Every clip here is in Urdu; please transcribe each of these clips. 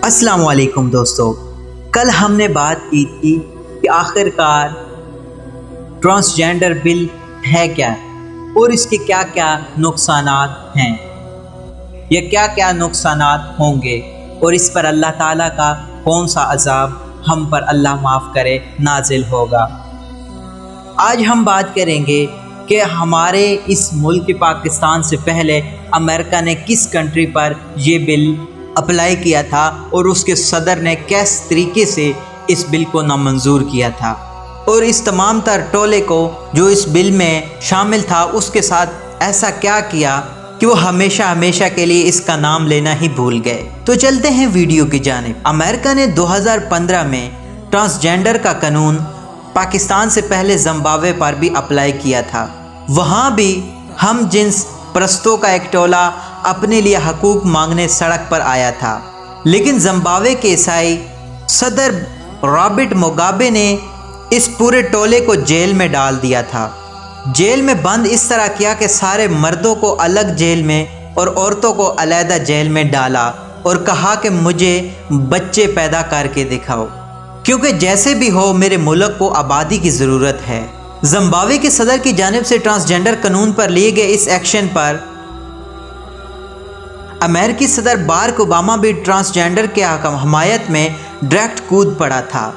السلام علیکم دوستو، کل ہم نے بات کی تھی کہ آخر کار ٹرانسجینڈر بل ہے کیا اور اس کے کیا کیا نقصانات ہیں یا کیا کیا نقصانات ہوں گے اور اس پر اللہ تعالیٰ کا کون سا عذاب ہم پر اللہ معاف کرے نازل ہوگا۔ آج ہم بات کریں گے کہ ہمارے اس ملک پاکستان سے پہلے امریکہ نے کس کنٹری پر یہ بل اپلائی کیا تھا اور اس کے صدر نے کس طریقے سے اس بل کو نامنظور کیا تھا، اور اس تمام تر ٹولے کو جو اس بل میں شامل تھا اس کے ساتھ ایسا کیا کیا کہ وہ ہمیشہ کے لیے اس کا نام لینا ہی بھول گئے۔ تو چلتے ہیں ویڈیو کی جانب۔ امریکہ نے 2015 میں ٹرانسجینڈر کا قانون پاکستان سے پہلے زمبابوے پر بھی اپلائی کیا تھا۔ وہاں بھی ہم جنس پرستوں کا ایک ٹولہ اپنے لیے حقوق مانگنے سڑک پر آیا تھا، لیکن زمبابوے کے عیسائی صدر رابرٹ موگابے نے اس پورے ٹولے کو جیل میں ڈال دیا تھا۔ جیل میں بند اس طرح کیا کہ سارے مردوں کو الگ جیل میں اور عورتوں کو علیحدہ جیل میں ڈالا اور کہا کہ مجھے بچے پیدا کر کے دکھاؤ، کیونکہ جیسے بھی ہو میرے ملک کو آبادی کی ضرورت ہے۔ زمبابوے کے صدر کی جانب سے ٹرانسجینڈر قانون پر لیے گئے اس ایکشن پر امریکی صدر باراک اوباما بھی ٹرانسجینڈر کے حمایت میں ڈائریکٹ کود پڑا تھا۔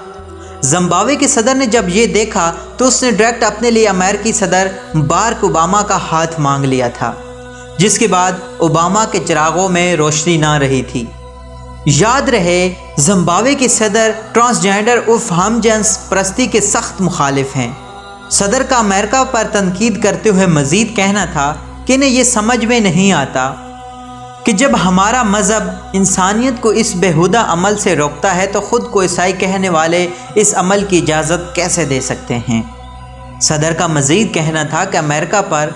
زمبابوے کے صدر نے جب یہ دیکھا تو اس نے ڈائریکٹ اپنے لیے امریکی صدر باراک اوباما کا ہاتھ مانگ لیا تھا، جس کے بعد اوباما کے چراغوں میں روشنی نہ رہی تھی۔ یاد رہے، زمبابوے کے صدر ٹرانسجینڈر ہم جنس پرستی کے سخت مخالف ہیں۔ صدر کا امریکہ پر تنقید کرتے ہوئے مزید کہنا تھا کہ انہیں یہ سمجھ میں نہیں آتا کہ جب ہمارا مذہب انسانیت کو اس بےہودہ عمل سے روکتا ہے تو خود کو عیسائی کہنے والے اس عمل کی اجازت کیسے دے سکتے ہیں۔ صدر کا مزید کہنا تھا کہ امریکہ پر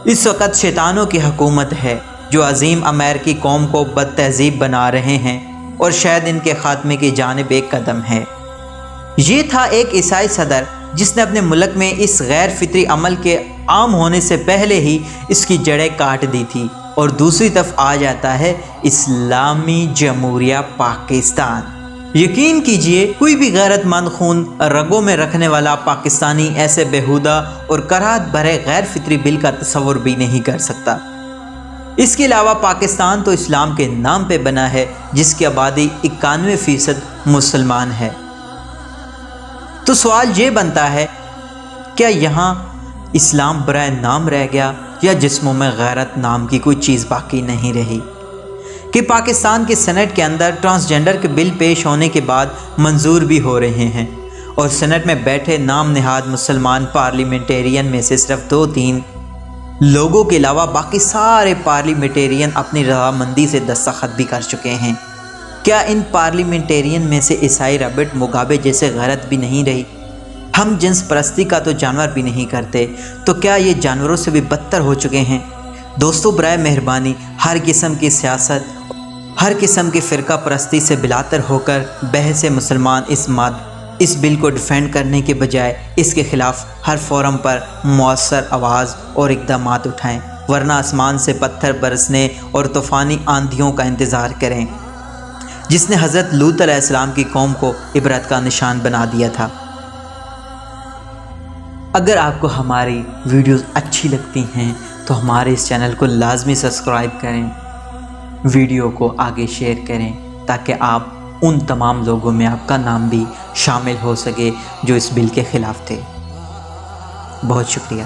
اس وقت شیطانوں کی حکومت ہے جو عظیم امریکی قوم کو بد تہذیب بنا رہے ہیں اور شاید ان کے خاتمے کی جانب ایک قدم ہے۔ یہ تھا ایک عیسائی صدر جس نے اپنے ملک میں اس غیر فطری عمل کے عام ہونے سے پہلے ہی اس کی جڑیں کاٹ دی تھی، اور دوسری طرف آ جاتا ہے اسلامی جمہوریہ پاکستان۔ یقین کیجئے کوئی بھی غیرت مند خون رگوں میں رکھنے والا پاکستانی ایسے بےہودہ اور کراہت بھرے غیر فطری بل کا تصور بھی نہیں کر سکتا۔ اس کے علاوہ پاکستان تو اسلام کے نام پہ بنا ہے جس کی آبادی 91% مسلمان ہے۔ تو سوال یہ بنتا ہے، کیا یہاں اسلام برائے نام رہ گیا یا جسموں میں غیرت نام کی کوئی چیز باقی نہیں رہی؟ کہ پاکستان کے سینٹ کے اندر ٹرانسجینڈر کے بل پیش ہونے کے بعد منظور بھی ہو رہے ہیں، اور سینٹ میں بیٹھے نام نہاد مسلمان پارلیمنٹیرین میں سے صرف 2-3 لوگوں کے علاوہ باقی سارے پارلیمنٹیرین اپنی رضامندی سے دستخط بھی کر چکے ہیں۔ کیا ان پارلیمنٹیرین میں سے عیسائی رابرٹ موگابے جیسے غیرت بھی نہیں رہی؟ ہم جنس پرستی کا تو جانور بھی نہیں کرتے، تو کیا یہ جانوروں سے بھی بدتر ہو چکے ہیں؟ دوستو، برائے مہربانی ہر قسم کی سیاست، ہر قسم کی فرقہ پرستی سے بلاتر ہو کر بحث مسلمان اس بل کو ڈیفینڈ کرنے کے بجائے اس کے خلاف ہر فورم پر مؤثر آواز اور اقدامات اٹھائیں، ورنہ آسمان سے پتھر برسنے اور طوفانی آندھیوں کا انتظار کریں، جس نے حضرت لوط علیہ السلام کی قوم کو عبرت کا نشان بنا دیا تھا۔ اگر آپ کو ہماری ویڈیوز اچھی لگتی ہیں تو ہمارے اس چینل کو لازمی سبسکرائب کریں، ویڈیو کو آگے شیئر کریں تاکہ آپ ان تمام لوگوں میں آپ کا نام بھی شامل ہو سکے جو اس بل کے خلاف تھے۔ بہت شکریہ۔